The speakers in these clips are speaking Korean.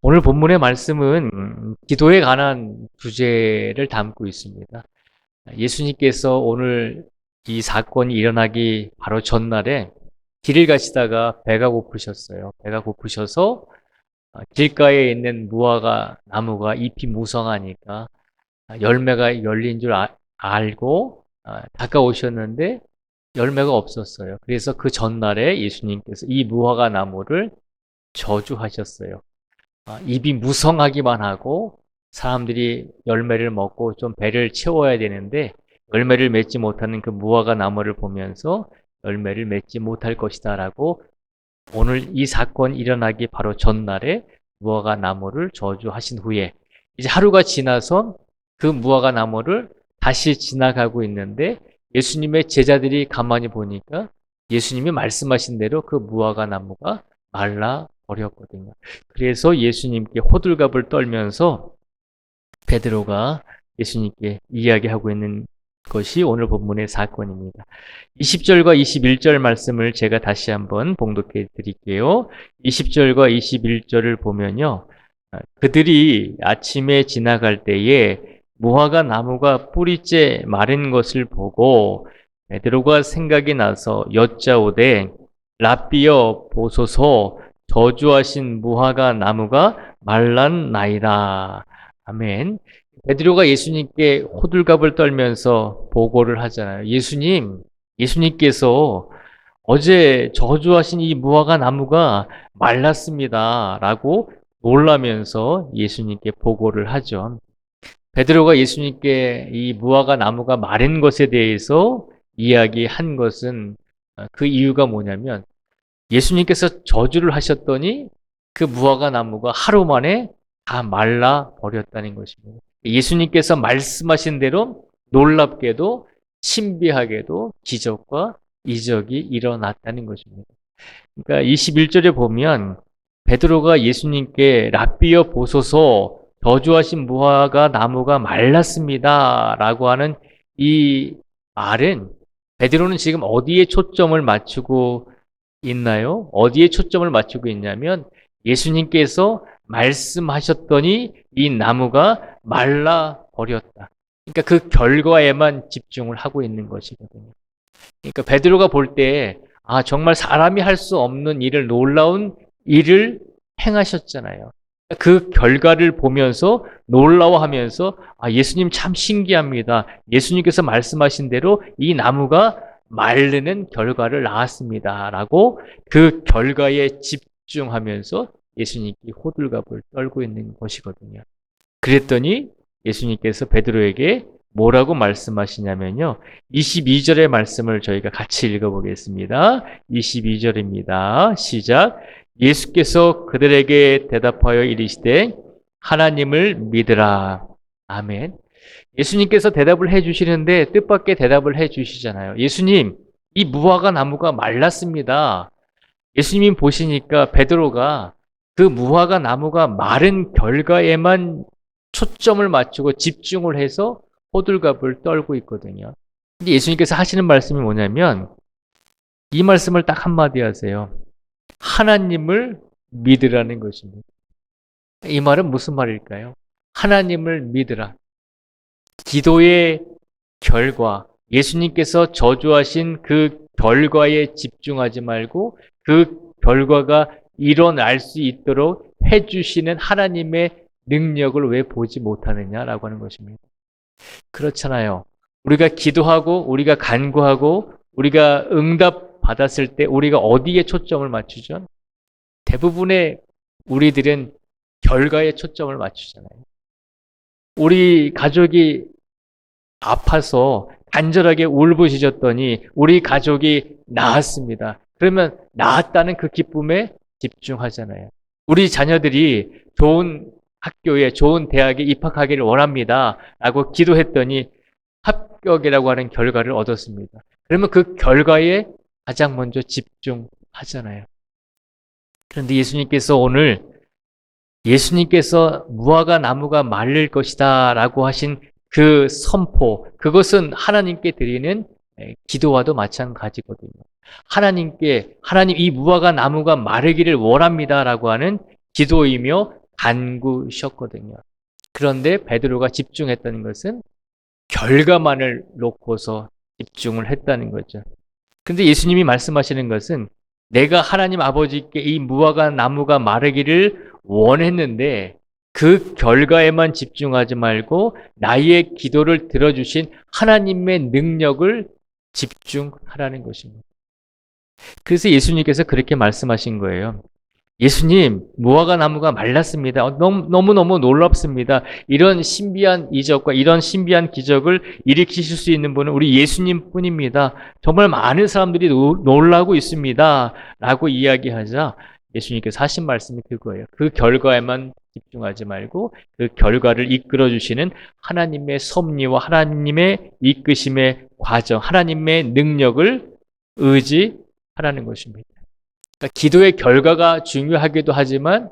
오늘 본문의 말씀은 기도에 관한 주제를 담고 있습니다. 예수님께서 오늘 이 사건이 일어나기 바로 전날에 길을 가시다가 배가 고프셨어요. 배가 고프셔서 길가에 있는 무화과 나무가 잎이 무성하니까 열매가 열린 줄 알고 다가오셨는데 열매가 없었어요. 그래서 그 전날에 예수님께서 이 무화과 나무를 저주하셨어요. 입이 무성하기만 하고 사람들이 열매를 먹고 좀 배를 채워야 되는데 열매를 맺지 못하는 그 무화과 나무를 보면서 열매를 맺지 못할 것이다 라고 오늘 이 사건이 일어나기 바로 전날에 무화과 나무를 저주하신 후에 이제 하루가 지나서 그 무화과 나무를 다시 지나가고 있는데 예수님의 제자들이 가만히 보니까 예수님이 말씀하신 대로 그 무화과 나무가 말라 버렸거든요. 그래서 예수님께 호들갑을 떨면서 베드로가 예수님께 이야기하고 있는 것이 오늘 본문의 사건입니다. 20절과 21절 말씀을 제가 다시 한번 봉독해 드릴게요. 20절과 21절을 보면요. 그들이 아침에 지나갈 때에 무화과 나무가 뿌리째 마른 것을 보고 베드로가 생각이 나서 여짜오되 랍비여 보소서 저주하신 무화과 나무가 말랐나이다. 아멘. 베드로가 예수님께 호들갑을 떨면서 보고를 하잖아요. 예수님께서 어제 저주하신 이 무화과 나무가 말랐습니다. 라고 놀라면서 예수님께 보고를 하죠. 베드로가 예수님께 이 무화과 나무가 마른 것에 대해서 이야기한 것은 그 이유가 뭐냐면 예수님께서 저주를 하셨더니 그 무화과 나무가 하루 만에 다 말라 버렸다는 것입니다. 예수님께서 말씀하신 대로 놀랍게도 신비하게도 기적과 이적이 일어났다는 것입니다. 그러니까 21절에 보면 베드로가 예수님께 랍비여 보소서 저주하신 무화과 나무가 말랐습니다 라고 하는 이 말은 베드로는 지금 어디에 초점을 맞추고 있나요? 어디에 초점을 맞추고 있냐면 예수님께서 말씀하셨더니 이 나무가 말라 버렸다. 그러니까 그 결과에만 집중을 하고 있는 것이거든요. 그러니까 베드로가 볼 때 정말 사람이 할 수 없는 일을 놀라운 일을 행하셨잖아요. 그 결과를 보면서 놀라워하면서 예수님 참 신기합니다. 예수님께서 말씀하신 대로 이 나무가 마르는 결과를 낳았습니다. 라고 그 결과에 집중하면서 예수님께 호들갑을 떨고 있는 것이거든요. 그랬더니 예수님께서 베드로에게 뭐라고 말씀하시냐면요. 22절의 말씀을 저희가 같이 읽어보겠습니다. 22절입니다. 시작. 예수께서 그들에게 대답하여 이르시되 하나님을 믿으라. 아멘. 예수님께서 대답을 해주시는데 뜻밖의 대답을 해주시잖아요. 예수님, 이 무화과 나무가 말랐습니다. 예수님이 보시니까 베드로가 그 무화과 나무가 마른 결과에만 초점을 맞추고 집중을 해서 호들갑을 떨고 있거든요. 근데 예수님께서 하시는 말씀이 뭐냐면 이 말씀을 딱 한마디 하세요. 하나님을 믿으라는 것입니다. 이 말은 무슨 말일까요? 하나님을 믿으라. 기도의 결과, 예수님께서 저주하신 그 결과에 집중하지 말고 그 결과가 일어날 수 있도록 해주시는 하나님의 능력을 왜 보지 못하느냐라고 하는 것입니다. 그렇잖아요. 우리가 기도하고 우리가 간구하고 우리가 응답 받았을 때 우리가 어디에 초점을 맞추죠? 대부분의 우리들은 결과에 초점을 맞추잖아요. 우리 가족이 아파서 간절하게 울부짖었더니 우리 가족이 나았습니다. 그러면 나았다는 그 기쁨에 집중하잖아요. 우리 자녀들이 좋은 학교에 좋은 대학에 입학하기를 원합니다. 라고 기도했더니 합격이라고 하는 결과를 얻었습니다. 그러면 그 결과에 가장 먼저 집중하잖아요. 그런데 예수님께서 오늘 예수님께서 무화과 나무가 말릴 것이다 라고 하신 그 선포, 그것은 하나님께 드리는 기도와도 마찬가지거든요. 하나님 이 무화과 나무가 마르기를 원합니다 라고 하는 기도이며 간구셨거든요. 그런데 베드로가 집중했다는 것은 결과만을 놓고서 집중을 했다는 거죠. 근데 예수님이 말씀하시는 것은 내가 하나님 아버지께 이 무화과 나무가 마르기를 원했는데 그 결과에만 집중하지 말고 나의 기도를 들어주신 하나님의 능력을 집중하라는 것입니다. 그래서 예수님께서 그렇게 말씀하신 거예요. 예수님, 무화과 나무가 말랐습니다. 너무너무 놀랍습니다. 이런 신비한 이적과 이런 신비한 기적을 일으키실 수 있는 분은 우리 예수님 뿐입니다. 정말 많은 사람들이 놀라고 있습니다. 라고 이야기하자 예수님께서 하신 말씀이 그거예요. 그 결과에만 집중하지 말고 그 결과를 이끌어 주시는 하나님의 섭리와 하나님의 이끄심의 과정, 하나님의 능력을 의지하라는 것입니다. 그러니까 기도의 결과가 중요하기도 하지만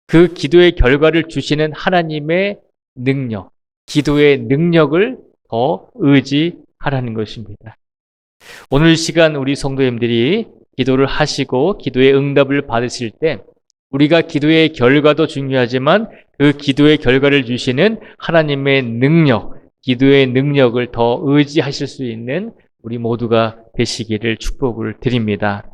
그 기도의 결과를 주시는 하나님의 능력, 기도의 능력을 더 의지하라는 것입니다. 오늘 시간 우리 성도님들이 기도를 하시고 기도의 응답을 받으실 때 우리가 기도의 결과도 중요하지만 그 기도의 결과를 주시는 하나님의 능력, 기도의 능력을 더 의지하실 수 있는 우리 모두가 되시기를 축복을 드립니다.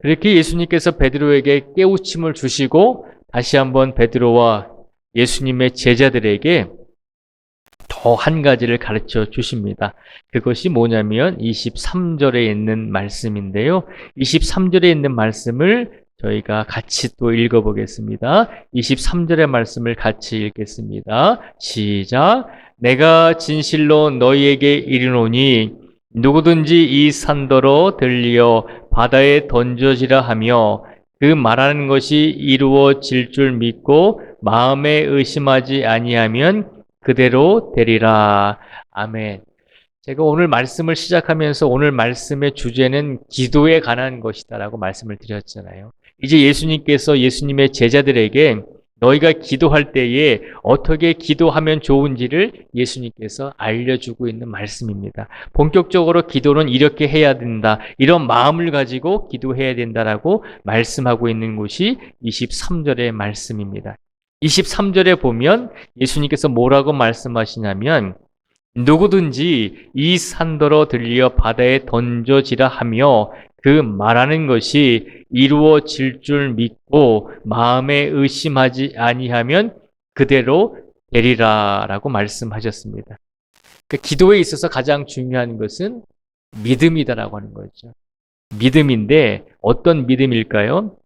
그렇게 예수님께서 베드로에게 깨우침을 주시고 다시 한번 베드로와 예수님의 제자들에게 더 한 가지를 가르쳐 주십니다. 그것이 뭐냐면 23절에 있는 말씀인데요. 23절에 있는 말씀을 저희가 같이 또 읽어보겠습니다. 23절의 말씀을 같이 읽겠습니다. 시작. 내가 진실로 너희에게 이르노니 누구든지 이 산더러 들리어 바다에 던져지라 하며 그 말하는 것이 이루어질 줄 믿고 마음에 의심하지 아니하면 그대로 되리라. 아멘. 제가 오늘 말씀을 시작하면서 오늘 말씀의 주제는 기도에 관한 것이다라고 말씀을 드렸잖아요. 이제 예수님께서 예수님의 제자들에게 너희가 기도할 때에 어떻게 기도하면 좋은지를 예수님께서 알려주고 있는 말씀입니다. 본격적으로 기도는 이렇게 해야 된다. 이런 마음을 가지고 기도해야 된다라고 말씀하고 있는 것이 23절의 말씀입니다. 23절에 보면 예수님께서 뭐라고 말씀하시냐면 누구든지 이 산더러 들려 바다에 던져지라 하며 그 말하는 것이 이루어질 줄 믿고 마음에 의심하지 아니하면 그대로 되리라라고 말씀하셨습니다. 그러니까 기도에 있어서 가장 중요한 것은 믿음이다라고 하는 거죠. 믿음인데 어떤 믿음일까요?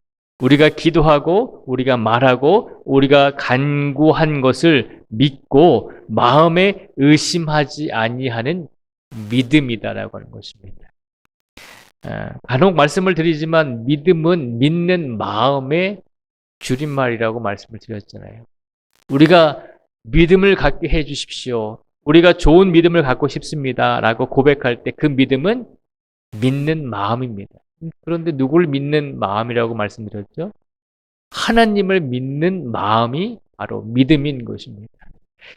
우리가 기도하고 우리가 말하고 우리가 간구한 것을 믿고 마음에 의심하지 아니하는 믿음이다라고 하는 것입니다. 간혹 말씀을 드리지만 믿음은 믿는 마음의 줄임말이라고 말씀을 드렸잖아요. 우리가 믿음을 갖게 해 주십시오. 우리가 좋은 믿음을 갖고 싶습니다. 라고 고백할 때 그 믿음은 믿는 마음입니다. 그런데 누구를 믿는 마음이라고 말씀드렸죠? 하나님을 믿는 마음이 바로 믿음인 것입니다.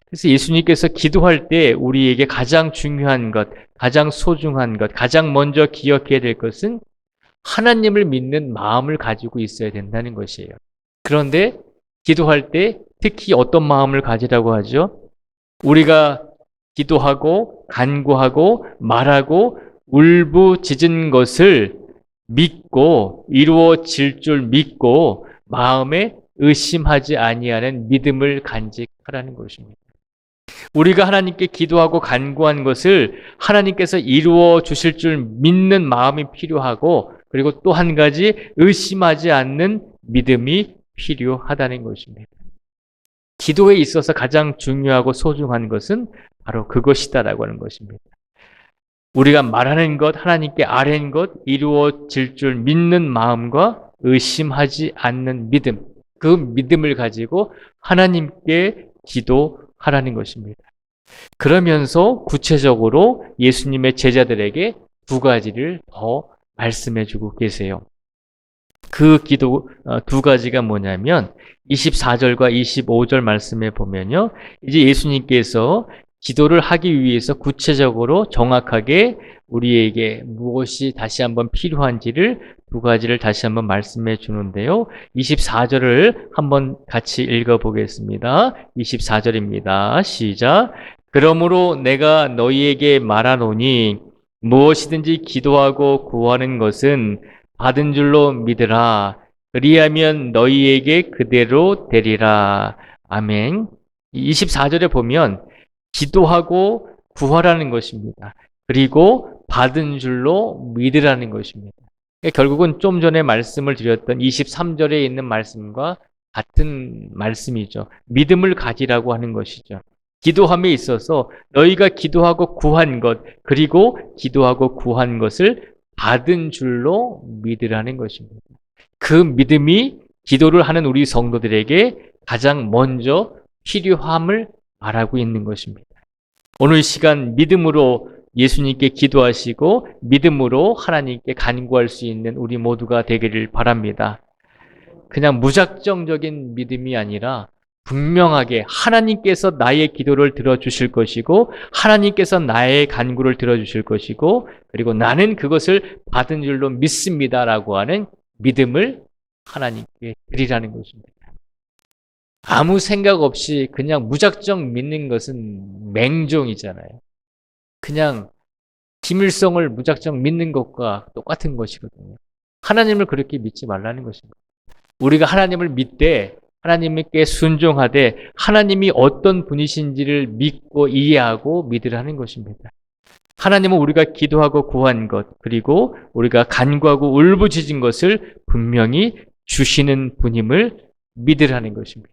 그래서 예수님께서 기도할 때 우리에게 가장 중요한 것, 가장 소중한 것, 가장 먼저 기억해야 될 것은 하나님을 믿는 마음을 가지고 있어야 된다는 것이에요. 그런데 기도할 때 특히 어떤 마음을 가지라고 하죠? 우리가 기도하고 간구하고 말하고 울부짖은 것을 믿고 이루어질 줄 믿고 마음에 의심하지 아니하는 믿음을 간직하라는 것입니다. 우리가 하나님께 기도하고 간구한 것을 하나님께서 이루어 주실 줄 믿는 마음이 필요하고 그리고 또 한 가지 의심하지 않는 믿음이 필요하다는 것입니다. 기도에 있어서 가장 중요하고 소중한 것은 바로 그것이다라고 하는 것입니다. 우리가 말하는 것, 하나님께 아뢰는 것, 이루어질 줄 믿는 마음과 의심하지 않는 믿음, 그 믿음을 가지고 하나님께 기도하라는 것입니다. 그러면서 구체적으로 예수님의 제자들에게 두 가지를 더 말씀해 주고 계세요. 그 기도 두 가지가 뭐냐면 24절과 25절 말씀에 보면요. 이제 예수님께서 기도를 하기 위해서 구체적으로 정확하게 우리에게 무엇이 다시 한번 필요한지를 두 가지를 다시 한번 말씀해 주는데요. 24절을 한번 같이 읽어보겠습니다. 24절입니다. 시작. 그러므로 내가 너희에게 말하노니 무엇이든지 기도하고 구하는 것은 받은 줄로 믿으라. 그리하면 너희에게 그대로 되리라. 아멘. 24절에 보면 기도하고 구하라는 것입니다. 그리고 받은 줄로 믿으라는 것입니다. 결국은 좀 전에 말씀을 드렸던 23절에 있는 말씀과 같은 말씀이죠. 믿음을 가지라고 하는 것이죠. 기도함에 있어서 너희가 기도하고 구한 것, 그리고 기도하고 구한 것을 받은 줄로 믿으라는 것입니다. 그 믿음이 기도를 하는 우리 성도들에게 가장 먼저 필요함을 말하고 있는 것입니다. 오늘 시간 믿음으로 예수님께 기도하시고 믿음으로 하나님께 간구할 수 있는 우리 모두가 되기를 바랍니다. 그냥 무작정적인 믿음이 아니라 분명하게 하나님께서 나의 기도를 들어주실 것이고 하나님께서 나의 간구를 들어주실 것이고 그리고 나는 그것을 받은 줄로 믿습니다라고 하는 믿음을 하나님께 드리라는 것입니다. 아무 생각 없이 그냥 무작정 믿는 것은 맹종이잖아요. 그냥 김일성을 무작정 믿는 것과 똑같은 것이거든요. 하나님을 그렇게 믿지 말라는 것입니다. 우리가 하나님을 믿되 하나님께 순종하되 하나님이 어떤 분이신지를 믿고 이해하고 믿으라는 것입니다. 하나님은 우리가 기도하고 구한 것 그리고 우리가 간구하고 울부짖은 것을 분명히 주시는 분임을 믿으라는 것입니다.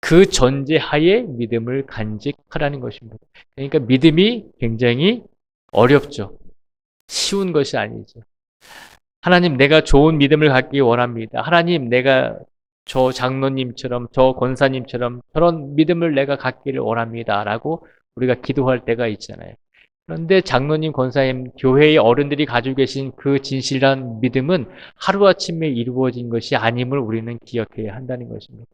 그 전제하에 믿음을 간직하라는 것입니다. 그러니까 믿음이 굉장히 어렵죠. 쉬운 것이 아니죠. 하나님, 내가 좋은 믿음을 갖기 원합니다. 하나님, 내가 저 장로님처럼 저 권사님처럼 저런 믿음을 내가 갖기를 원합니다. 라고 우리가 기도할 때가 있잖아요. 그런데 장로님, 권사님, 교회의 어른들이 가지고 계신 그 진실한 믿음은 하루아침에 이루어진 것이 아님을 우리는 기억해야 한다는 것입니다.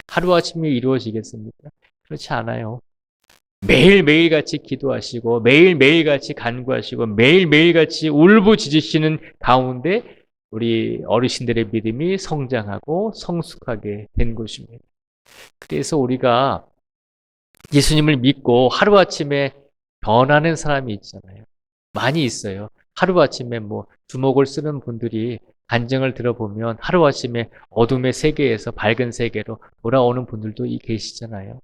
하루아침에 이루어지겠습니까? 그렇지 않아요. 매일매일 같이 기도하시고 매일매일 같이 간구하시고 매일매일 같이 울부짖으시는 가운데 우리 어르신들의 믿음이 성장하고 성숙하게 된 것입니다. 그래서 우리가 예수님을 믿고 하루아침에 변하는 사람이 있잖아요. 많이 있어요. 하루아침에 주먹을 쓰는 분들이 간증을 들어보면 하루아침에 어둠의 세계에서 밝은 세계로 돌아오는 분들도 계시잖아요.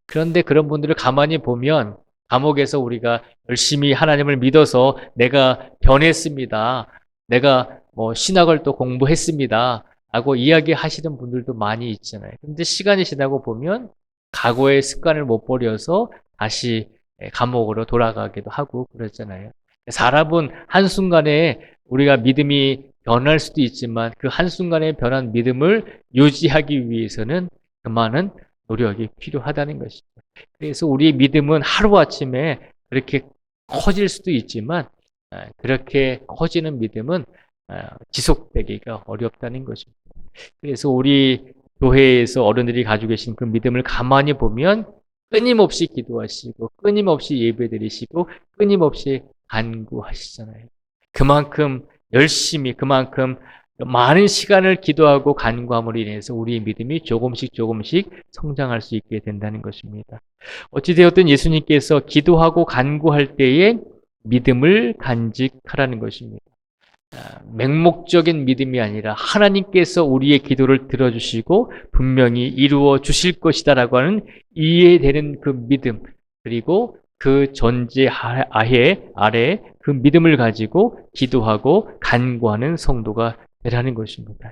그런데 그런 분들을 가만히 보면 감옥에서 우리가 열심히 하나님을 믿어서 내가 변했습니다. 내가 신학을 또 공부했습니다. 라고 이야기하시는 분들도 많이 있잖아요. 그런데 시간이 지나고 보면 과거의 습관을 못 버려서 다시 감옥으로 돌아가기도 하고 그랬잖아요. 사람은 한순간에 우리가 믿음이 변할 수도 있지만 그 한순간에 변한 믿음을 유지하기 위해서는 그 많은 노력이 필요하다는 것이죠. 그래서 우리의 믿음은 하루아침에 그렇게 커질 수도 있지만 그렇게 커지는 믿음은 지속되기가 어렵다는 것입니다. 그래서 우리 교회에서 어른들이 가지고 계신 그 믿음을 가만히 보면 끊임없이 기도하시고 끊임없이 예배드리시고 끊임없이 간구하시잖아요. 그만큼 열심히 그만큼 많은 시간을 기도하고 간구함으로 인해서 우리의 믿음이 조금씩 성장할 수 있게 된다는 것입니다. 어찌되었든 예수님께서 기도하고 간구할 때에 믿음을 간직하라는 것입니다. 맹목적인 믿음이 아니라 하나님께서 우리의 기도를 들어주시고 분명히 이루어 주실 것이다라고 하는 이해되는 그 믿음 그리고 그 전제 아래 그 믿음을 가지고 기도하고 간구하는 성도가 되라는 것입니다.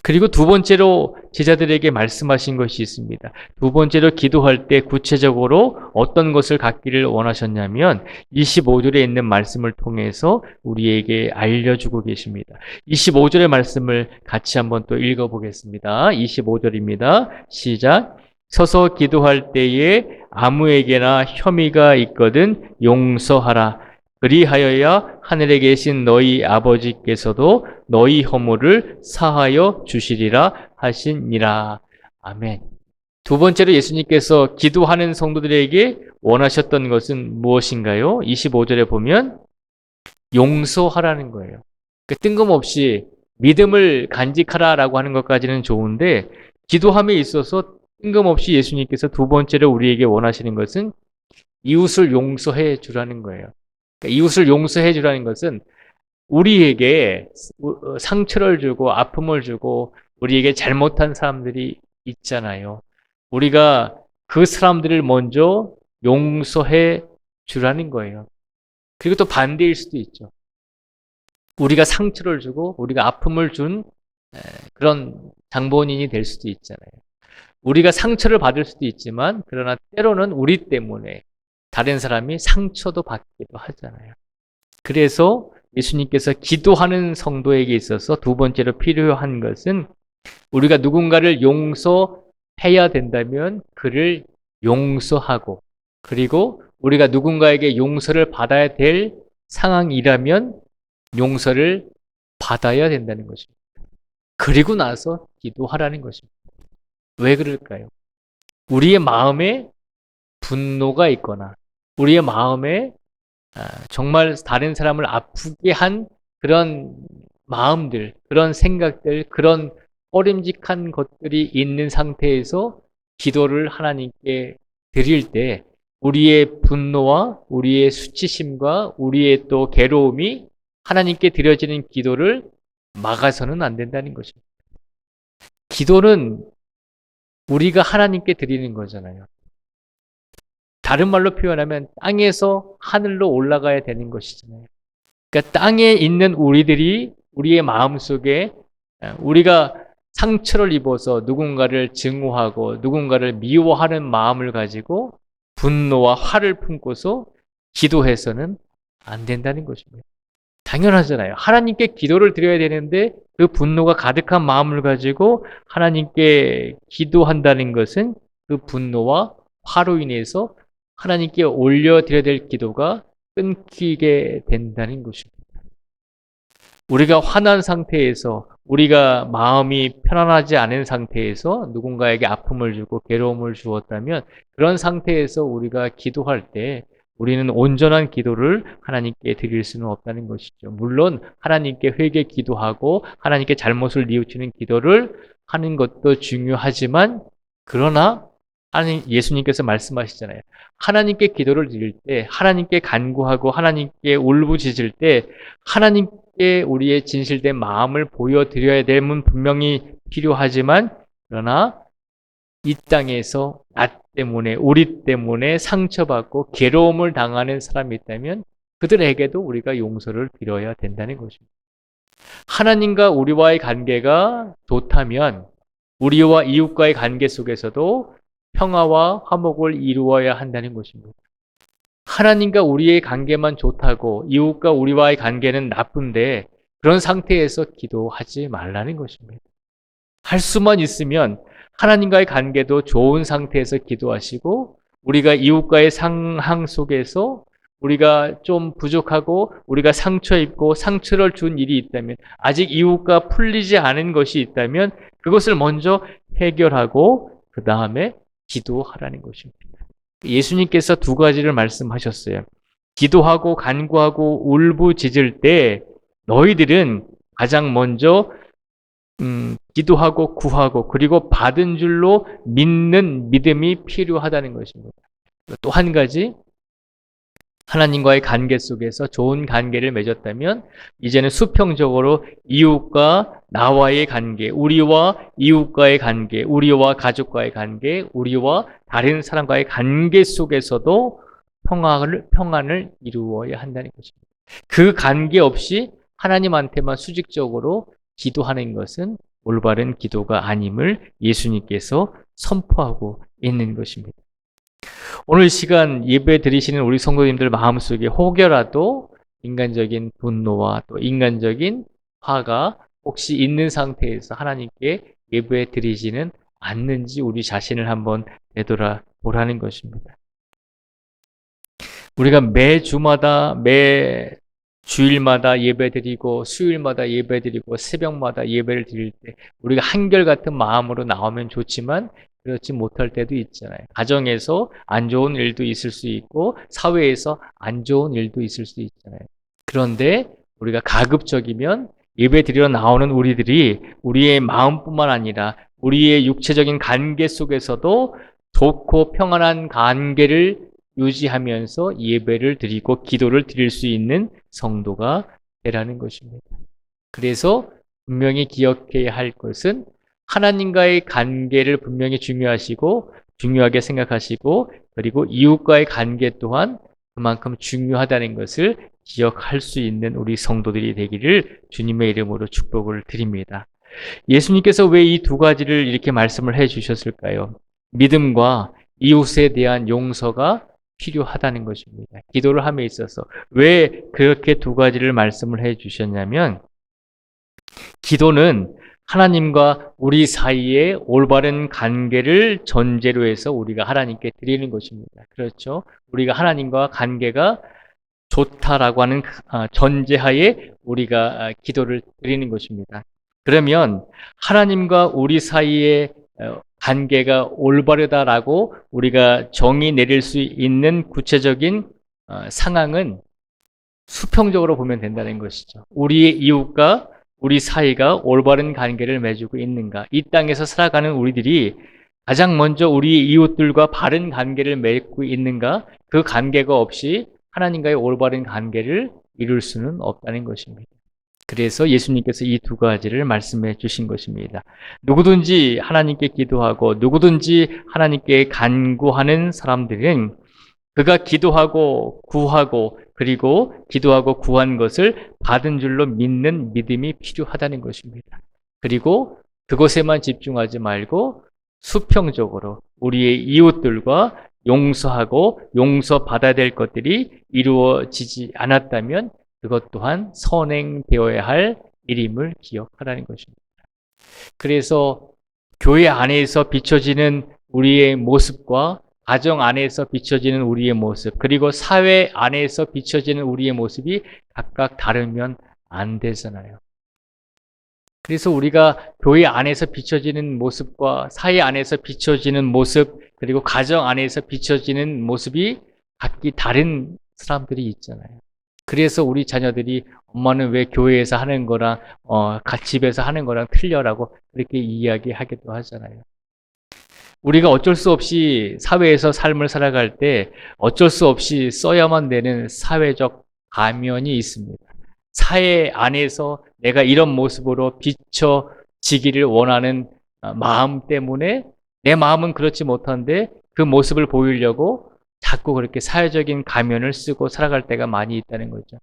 그리고 두 번째로 제자들에게 말씀하신 것이 있습니다. 두 번째로 기도할 때 구체적으로 어떤 것을 갖기를 원하셨냐면 25절에 있는 말씀을 통해서 우리에게 알려주고 계십니다. 25절의 말씀을 같이 한번 또 읽어보겠습니다. 25절입니다. 시작. 서서 기도할 때에 아무에게나 혐의가 있거든 용서하라. 그리하여야 하늘에 계신 너희 아버지께서도 너희 허물을 사하여 주시리라 하시니라. 아멘. 두 번째로 예수님께서 기도하는 성도들에게 원하셨던 것은 무엇인가요? 25절에 보면 용서하라는 거예요. 뜬금없이 믿음을 간직하라라고 하는 것까지는 좋은데 기도함에 있어서 뜬금없이 예수님께서 두 번째로 우리에게 원하시는 것은 이웃을 용서해 주라는 거예요. 이웃을 용서해 주라는 것은 우리에게 상처를 주고 아픔을 주고 우리에게 잘못한 사람들이 있잖아요. 우리가 그 사람들을 먼저 용서해 주라는 거예요. 그리고 또 반대일 수도 있죠. 우리가 상처를 주고 우리가 아픔을 준 그런 장본인이 될 수도 있잖아요. 우리가 상처를 받을 수도 있지만 그러나 때로는 우리 때문에 다른 사람이 상처도 받기도 하잖아요. 그래서 예수님께서 기도하는 성도에게 있어서 두 번째로 필요한 것은 우리가 누군가를 용서해야 된다면 그를 용서하고 그리고 우리가 누군가에게 용서를 받아야 될 상황이라면 용서를 받아야 된다는 것입니다. 그리고 나서 기도하라는 것입니다. 왜 그럴까요? 우리의 마음에 분노가 있거나 우리의 마음에 정말 다른 사람을 아프게 한 그런 마음들, 그런 생각들, 그런 꺼림직한 것들이 있는 상태에서 기도를 하나님께 드릴 때 우리의 분노와 우리의 수치심과 우리의 또 괴로움이 하나님께 드려지는 기도를 막아서는 안 된다는 것입니다. 기도는 우리가 하나님께 드리는 거잖아요. 다른 말로 표현하면 땅에서 하늘로 올라가야 되는 것이잖아요. 그러니까 땅에 있는 우리들이 우리의 마음속에 우리가 상처를 입어서 누군가를 증오하고 누군가를 미워하는 마음을 가지고 분노와 화를 품고서 기도해서는 안 된다는 것입니다. 당연하잖아요. 하나님께 기도를 드려야 되는데 그 분노가 가득한 마음을 가지고 하나님께 기도한다는 것은 그 분노와 화로 인해서 하나님께 올려드려야 될 기도가 끊기게 된다는 것입니다. 우리가 화난 상태에서 우리가 마음이 편안하지 않은 상태에서 누군가에게 아픔을 주고 괴로움을 주었다면 그런 상태에서 우리가 기도할 때 우리는 온전한 기도를 하나님께 드릴 수는 없다는 것이죠. 물론 하나님께 회개 기도하고 하나님께 잘못을 뉘우치는 기도를 하는 것도 중요하지만 그러나 예수님께서 말씀하시잖아요. 하나님께 기도를 드릴 때 하나님께 간구하고 하나님께 울부짖을 때 하나님께 우리의 진실된 마음을 보여드려야 됨은 분명히 필요하지만 그러나 이 땅에서 나 때문에 우리 때문에 상처받고 괴로움을 당하는 사람이 있다면 그들에게도 우리가 용서를 빌어야 된다는 것입니다. 하나님과 우리와의 관계가 좋다면 우리와 이웃과의 관계 속에서도 평화와 화목을 이루어야 한다는 것입니다. 하나님과 우리의 관계만 좋다고 이웃과 우리와의 관계는 나쁜데 그런 상태에서 기도하지 말라는 것입니다. 할 수만 있으면 하나님과의 관계도 좋은 상태에서 기도하시고 우리가 이웃과의 상황 속에서 우리가 좀 부족하고 우리가 상처 입고 상처를 준 일이 있다면 아직 이웃과 풀리지 않은 것이 있다면 그것을 먼저 해결하고 그 다음에 기도하라는 것입니다. 예수님께서 두 가지를 말씀하셨어요. 기도하고 간구하고 울부짖을 때 너희들은 가장 먼저 기도하고 구하고 그리고 받은 줄로 믿는 믿음이 필요하다는 것입니다. 또 한 가지 하나님과의 관계 속에서 좋은 관계를 맺었다면 이제는 수평적으로 이웃과 나와의 관계, 우리와 이웃과의 관계, 우리와 가족과의 관계, 우리와 다른 사람과의 관계 속에서도 평안을 이루어야 한다는 것입니다. 그 관계 없이 하나님한테만 수직적으로 기도하는 것은 올바른 기도가 아님을 예수님께서 선포하고 있는 것입니다. 오늘 시간 예배 드리시는 우리 성도님들 마음속에 혹여라도 인간적인 분노와 또 인간적인 화가 혹시 있는 상태에서 하나님께 예배 드리지는 않는지 우리 자신을 한번 되돌아보라는 것입니다. 우리가 매 주마다 매 주일마다 예배드리고 수요일마다 예배드리고 새벽마다 예배를 드릴 때 우리가 한결같은 마음으로 나오면 좋지만 그렇지 못할 때도 있잖아요. 가정에서 안 좋은 일도 있을 수 있고 사회에서 안 좋은 일도 있을 수 있잖아요. 그런데 우리가 가급적이면 예배 드리러 나오는 우리들이 우리의 마음뿐만 아니라 우리의 육체적인 관계 속에서도 좋고 평안한 관계를 유지하면서 예배를 드리고 기도를 드릴 수 있는 성도가 되라는 것입니다. 그래서 분명히 기억해야 할 것은 하나님과의 관계를 분명히 중요하게 생각하시고 그리고 이웃과의 관계 또한 그만큼 중요하다는 것을 기억할 수 있는 우리 성도들이 되기를 주님의 이름으로 축복을 드립니다. 예수님께서 왜 이 두 가지를 이렇게 말씀을 해 주셨을까요? 믿음과 이웃에 대한 용서가 필요하다는 것입니다. 기도를 함에 있어서 왜 그렇게 두 가지를 말씀을 해 주셨냐면 기도는 하나님과 우리 사이의 올바른 관계를 전제로 해서 우리가 하나님께 드리는 것입니다. 그렇죠? 우리가 하나님과 관계가 좋다라고 하는 전제하에 우리가 기도를 드리는 것입니다. 그러면 하나님과 우리 사이의 관계가 올바르다라고 우리가 정의 내릴 수 있는 구체적인 상황은 수평적으로 보면 된다는 것이죠. 우리의 이웃과 우리 사이가 올바른 관계를 맺고 있는가? 이 땅에서 살아가는 우리들이 가장 먼저 우리 이웃들과 바른 관계를 맺고 있는가? 그 관계가 없이 하나님과의 올바른 관계를 이룰 수는 없다는 것입니다. 그래서 예수님께서 이 두 가지를 말씀해 주신 것입니다. 누구든지 하나님께 기도하고 누구든지 하나님께 간구하는 사람들은 그가 기도하고 구하고 그리고 기도하고 구한 것을 받은 줄로 믿는 믿음이 필요하다는 것입니다. 그리고 그것에만 집중하지 말고 수평적으로 우리의 이웃들과 용서하고 용서받아야 될 것들이 이루어지지 않았다면 그것 또한 선행되어야 할 일임을 기억하라는 것입니다. 그래서 교회 안에서 비춰지는 우리의 모습과 가정 안에서 비춰지는 우리의 모습, 그리고 사회 안에서 비춰지는 우리의 모습이 각각 다르면 안 되잖아요. 그래서 우리가 교회 안에서 비춰지는 모습과 사회 안에서 비춰지는 모습, 그리고 가정 안에서 비춰지는 모습이 각기 다른 사람들이 있잖아요. 그래서 우리 자녀들이 엄마는 왜 교회에서 하는 거랑 집에서 하는 거랑 틀려라고 그렇게 이야기하기도 하잖아요. 우리가 어쩔 수 없이 사회에서 삶을 살아갈 때 어쩔 수 없이 써야만 되는 사회적 가면이 있습니다. 사회 안에서 내가 이런 모습으로 비춰지기를 원하는 마음 때문에 내 마음은 그렇지 못한데 그 모습을 보이려고 자꾸 그렇게 사회적인 가면을 쓰고 살아갈 때가 많이 있다는 거죠.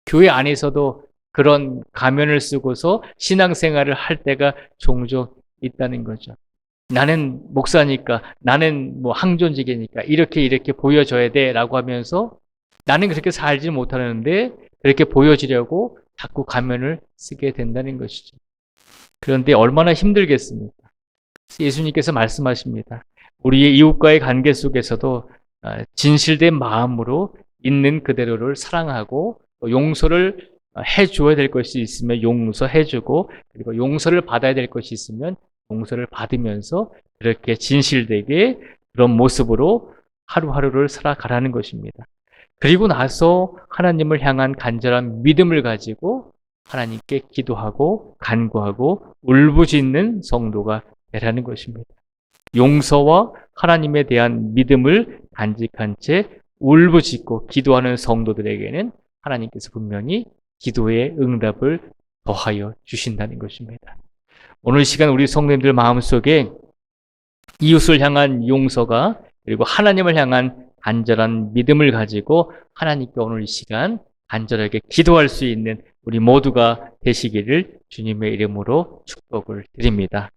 교회 안에서도 그런 가면을 쓰고서 신앙생활을 할 때가 종종 있다는 거죠. 나는 목사니까, 나는 뭐 항존직이니까 이렇게 보여줘야 돼라고 하면서 나는 그렇게 살지 못하는데 그렇게 보여지려고 자꾸 가면을 쓰게 된다는 것이죠. 그런데 얼마나 힘들겠습니까? 예수님께서 말씀하십니다. 우리의 이웃과의 관계 속에서도 진실된 마음으로 있는 그대로를 사랑하고 용서를 해줘야 될 것이 있으면 용서해주고 그리고 용서를 받아야 될 것이 있으면 용서를 받으면서 그렇게 진실되게 그런 모습으로 하루하루를 살아가라는 것입니다. 그리고 나서 하나님을 향한 간절한 믿음을 가지고 하나님께 기도하고 간구하고 울부짖는 성도가 되라는 것입니다. 용서와 하나님에 대한 믿음을 간직한 채 울부짖고 기도하는 성도들에게는 하나님께서 분명히 기도의 응답을 더하여 주신다는 것입니다. 오늘 시간 우리 성도님들 마음속에 이웃을 향한 용서가 그리고 하나님을 향한 간절한 믿음을 가지고 하나님께 오늘 이 시간 간절하게 기도할 수 있는 우리 모두가 되시기를 주님의 이름으로 축복을 드립니다.